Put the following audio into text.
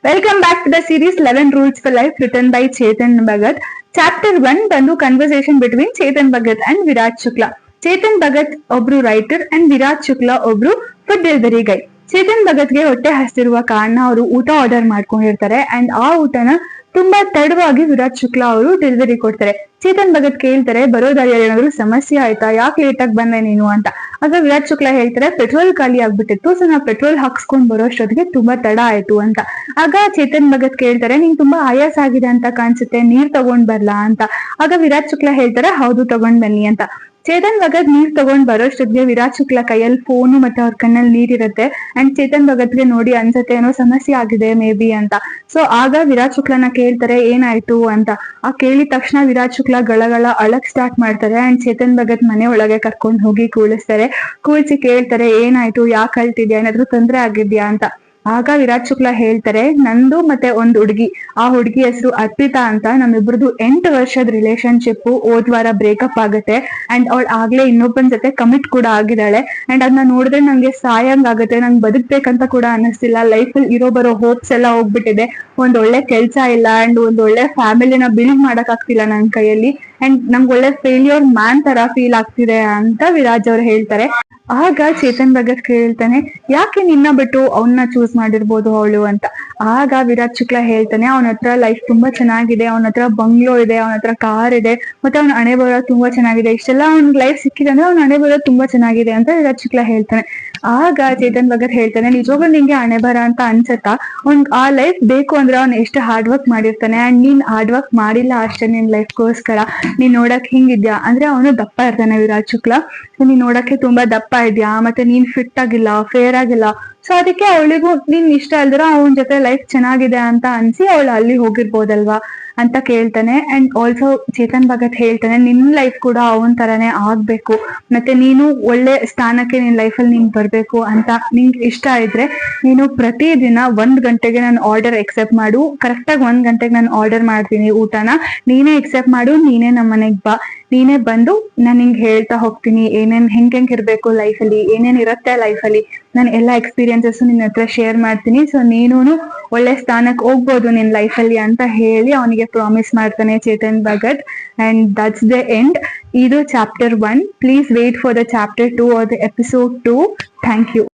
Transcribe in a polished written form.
Welcome back to the series 11 Rules for Life written by Chetan Bhagat. Chapter 1 ಬಂದು conversation between Chetan Bhagat and Virat Shukla. Chetan Bhagat ಒಬ್ರು writer and Virat Shukla ಒಬ್ರು food delivery ಗೈ. ಚೇತನ್ ಭಗತ್ಗೆ ಹೊಟ್ಟೆ ಹಸಿರುವ ಕಾರಣ ಅವರು ಊಟ order ಮಾಡ್ಕೊಂಡಿರ್ತಾರೆ and ಆ ಊಟನ ತುಂಬಾ ತಡವಾಗಿ ವಿರಾಟ್ ಶುಕ್ಲಾ ಅವರು ಡೆಲಿವರಿ ಕೊಡ್ತಾರೆ. ಚೇತನ್ ಭಗತ್ ಕೇಳ್ತಾರೆ, ಬರೋ ದಾರಿಯಲ್ಲಿ ಏನಾದ್ರು ಸಮಸ್ಯೆ ಆಯ್ತಾ, ಯಾಕೆ ಲೇಟ್ ಆಗಿ ಬಂದೆ ನೀನು ಅಂತ. ಆಗ ವಿರಾಟ್ ಶುಕ್ಲಾ ಹೇಳ್ತಾರೆ, ಪೆಟ್ರೋಲ್ ಖಾಲಿ ಆಗ್ಬಿಟ್ಟಿತ್ತು, ಸೊ ನಾ ಪೆಟ್ರೋಲ್ ಹಾಕ್ಸ್ಕೊಂಡ್ ಬರೋಷ್ಟೊತ್ತಿಗೆ ತುಂಬಾ ತಡ ಆಯ್ತು ಅಂತ. ಆಗ ಚೇತನ್ ಭಗತ್ ಕೇಳ್ತಾರೆ, ನಿಂಗೆ ತುಂಬಾ ಆಯಾಸ ಆಗಿದೆ ಅಂತ ಕಾಣಿಸುತ್ತೆ, ನೀರ್ ತಗೊಂಡ್ ಬರ್ಲಾ ಅಂತ. ಆಗ ವಿರಾಟ್ ಶುಕ್ಲಾ ಹೇಳ್ತಾರೆ, ಹೌದು ತಗೊಂಡ್ ಬನ್ನಿ ಅಂತ. ಚೇತನ್ ಭಗತ್ ನೀರ್ ತಗೊಂಡ್ ಬರೋಷ್ಟೊತ್ತಿಗೆ ವಿರಾಟ್ ಶುಕ್ಲಾ ಕೈಯಲ್ಲಿ ಫೋನು ಮತ್ತೆ ಅವ್ರ ಕಣ್ಣಲ್ಲಿ ನೀರಿರುತ್ತೆ ಅಂಡ್ ಚೇತನ್ ಭಗತ್ಗೆ ನೋಡಿ ಅನ್ಸತ್ತೆ ಏನೋ ಸಮಸ್ಯೆ ಆಗಿದೆ ಮೇ ಬಿ ಅಂತ. ಸೊ ಆಗ ವಿರಾಟ್ ಶುಕ್ಲಾನ ಕೇಳ್ತಾರೆ, ಏನಾಯ್ತು ಅಂತ. ಆ ಕೇಳಿದ ತಕ್ಷಣ ವಿರಾಟ್ ಶುಕ್ಲಾ ಗಳಗಳ ಅಳಕ್ ಸ್ಟಾರ್ಟ್ ಮಾಡ್ತಾರೆ ಅಂಡ್ ಚೇತನ್ ಭಗತ್ ಮನೆ ಒಳಗೆ ಕರ್ಕೊಂಡು ಹೋಗಿ ಕೂಳಿಸ್ತಾರೆ. ಕೂಳ್ಸಿ ಕೇಳ್ತಾರೆ, ಏನಾಯ್ತು, ಯಾಕೆ ಅಳ್ತಿದ್ಯಾ, ಏನಾದ್ರು ತೊಂದ್ರೆ ಆಗಿದ್ಯಾ ಅಂತ. ಆಗ ವಿರಾಟ್ ಶುಕ್ಲಾ ಹೇಳ್ತಾರೆ, ನಂದು ಮತ್ತೆ ಒಂದ್ ಹುಡುಗಿ, ಆ ಹುಡುಗಿ ಹೆಸರು ಅರ್ಪಿತಾ ಅಂತ, ನಮ್ಮಿಬ್ರದ್ದು 8 ವರ್ಷದ ರಿಲೇಶನ್ಶಿಪ್ ಹೋದ್ವಾರ ಬ್ರೇಕಪ್ ಆಗುತ್ತೆ ಅಂಡ್ ಅವಳು ಆಗ್ಲೇ ಇನ್ನೊಬ್ಬನ ಜೊತೆ ಕಮಿಟ್ ಕೂಡ ಆಗಿದ್ದಾಳೆ ಅಂಡ್ ಅದನ್ನ ನೋಡಿದ್ರೆ ನಂಗೆ ಸಾಯಂಗ್ ಆಗುತ್ತೆ, ನಂಗೆ ಬದುಕ್ಬೇಕಂತ ಕೂಡ ಅನ್ನಿಸ್ತಿಲ್ಲ, ಲೈಫಲ್ಲಿ ಇರೋ ಬರೋ ಹೋಪ್ಸ್ ಎಲ್ಲ ಹೋಗ್ಬಿಟ್ಟಿದೆ, ಒಂದ್ ಒಳ್ಳೆ ಕೆಲ್ಸ ಇಲ್ಲ ಅಂಡ್ ಒಂದ್ ಒಳ್ಳೆ ಫ್ಯಾಮಿಲಿನ ಬಿಲ್ಡ್ ಮಾಡಕ್ ಆಗ್ತಿಲ್ಲ ನನ್ ಕೈಯಲ್ಲಿ ಅಂಡ್ ನಮ್ಗೆ ಒಳ್ಳೆ ಫೇಲ್ಯೂರ್ ಮ್ಯಾನ್ ತರ ಫೀಲ್ ಆಗ್ತಿದೆ ಅಂತ ವಿರಾಜ್ ಅವ್ರು ಹೇಳ್ತಾರೆ. ಆಗ ಚೇತನ್ ಭಗತ್ ಕೇಳ್ತಾನೆ, ಯಾಕೆ ನಿನ್ನ ಬಿಟ್ಟು ಅವನ್ನ ಚೂಸ್ ಮಾಡಿರ್ಬೋದು ಅವಳು ಅಂತ. ಆಗ ವಿರಾಟ್ ಶುಕ್ಲಾ ಹೇಳ್ತಾನೆ, ಅವನ ಹತ್ರ ಲೈಫ್ ತುಂಬಾ ಚೆನ್ನಾಗಿದೆ, ಅವನ ಹತ್ರ ಬಂಗ್ಲೋ ಇದೆ, ಅವನ ಹತ್ರ ಕಾರ್ ಇದೆ, ಮತ್ತೆ ಅವ್ನ ಹಣೆ ಬರೋ ತುಂಬಾ ಚೆನ್ನಾಗಿದೆ, ಇಷ್ಟೆಲ್ಲ ಅವ್ನ ಲೈಫ್ ಸಿಕ್ಕಿದೆ ಅಂದ್ರೆ ಅವ್ನ ಹಣೆ ಬರೋ ತುಂಬಾ ಚೆನ್ನಾಗಿದೆ ಅಂತ ವಿರಾಟ್ ಶುಕ್ಲಾ ಹೇಳ್ತಾನೆ. ಆಗ ಚೇತನ್ ಭಗತ್ ಹೇಳ್ತಾನೆ, ನಿಜವಾಗ್ಲೂ ನಿಂಗೆ ಹಣೆ ಬರ ಅಂತ ಅನ್ಸತ್ತಾ, ಅವ್ನ್ ಆ ಲೈಫ್ ಬೇಕು ಅಂದ್ರೆ ಅವ್ನ್ ಎಷ್ಟು ಹಾರ್ಡ್ ವರ್ಕ್ ಮಾಡಿರ್ತಾನೆ ಅಂಡ್ ನೀನ್ ಹಾರ್ಡ್ ವರ್ಕ್ ಮಾಡಿಲ್ಲ ಅಷ್ಟೇ ನಿನ್ ಲೈಫ್ಗೋಸ್ಕರ, ನೀನ್ ನೋಡಕ್ ಹಿಂಗಿದ್ಯಾ ಅಂದ್ರೆ ಅವನು ದಪ್ಪ ಇರ್ತಾನೆ ವಿರಾಟ್ ಶುಕ್ಲಾ, ನೀನ್ ನೋಡಕ್ಕೆ ತುಂಬಾ ದಪ್ಪ ಇದ್ಯಾ, ಮತ್ತೆ ನೀನ್ ಫಿಟ್ ಆಗಿಲ್ಲ, ಫೇರ್ ಆಗಿಲ್ಲ, ಸೊ ಅದಕ್ಕೆ ಅವಳಿಗೂ ನೀನ್ ಇಷ್ಟ ಅಲ್ದಿರ ಅವನ ಜೊತೆ ಲೈಫ್ ಚೆನ್ನಾಗಿದೆ ಅಂತ ಅನ್ಸಿ ಅವಳು ಅಲ್ಲಿ ಹೋಗಿರ್ಬೋದಲ್ವಾ ಅಂತ ಕೇಳ್ತಾನೆ. ಅಂಡ್ ಆಲ್ಸೋ ಚೇತನ್ ಭಗತ್ ಹೇಳ್ತಾನೆ, ನಿನ್ ಲೈಫ್ ಕೂಡ ಅವನ್ ತರಾನೇ ಆಗ್ಬೇಕು, ಮತ್ತೆ ನೀನು ಒಳ್ಳೆ ಸ್ಥಾನಕ್ಕೆ ನಿನ್ ಲೈಫಲ್ಲಿ ನೀನ್ ಬರ್ಬೇಕು ಅಂತ ನಿಂಗೆ ಇಷ್ಟ ಇದ್ರೆ ನೀನು ಪ್ರತಿದಿನ 1 ಗಂಟೆಗೆ ನಾನು ಆರ್ಡರ್ ಎಕ್ಸೆಪ್ಟ್ ಮಾಡು, ಕರೆಕ್ಟ್ ಆಗಿ 1 ಗಂಟೆಗೆ ನಾನು ಆರ್ಡರ್ ಮಾಡ್ತೀನಿ ಊಟನ, ನೀನೇ ಎಕ್ಸೆಪ್ಟ್ ಮಾಡು, ನೀನೇ ನಮ್ಮ ಮನೆಗ್ ಬಾ, ನೀನೇ ಬಂದು ನಾನು ನಿಂಗೆ ಹೇಳ್ತಾ ಹೋಗ್ತೀನಿ ಏನೇನ್ ಹೆಂಗ್ ಇರ್ಬೇಕು ಲೈಫಲ್ಲಿ, ಏನೇನ್ ಇರುತ್ತೆ ಲೈಫಲ್ಲಿ, ನಾನು ಎಲ್ಲಾ ಎಕ್ಸ್ಪೀರಿಯನ್ಸಸ್ ನಿನ್ನ ಹತ್ರ ಶೇರ್ ಮಾಡ್ತೀನಿ, ಸೊ ನೀನು ಒಳ್ಳೆ ಸ್ಥಾನಕ್ಕೆ ಹೋಗ್ಬೋದು ನಿನ್ ಲೈಫಲ್ಲಿ ಅಂತ ಹೇಳಿ ಅವನಿಗೆ ಪ್ರಾಮಿಸ್ ಮಾಡ್ತಾನೆ Chetan Bhagat. And that's the end. ಇದು chapter 1. Please wait for the chapter 2 or the episode 2. Thank you.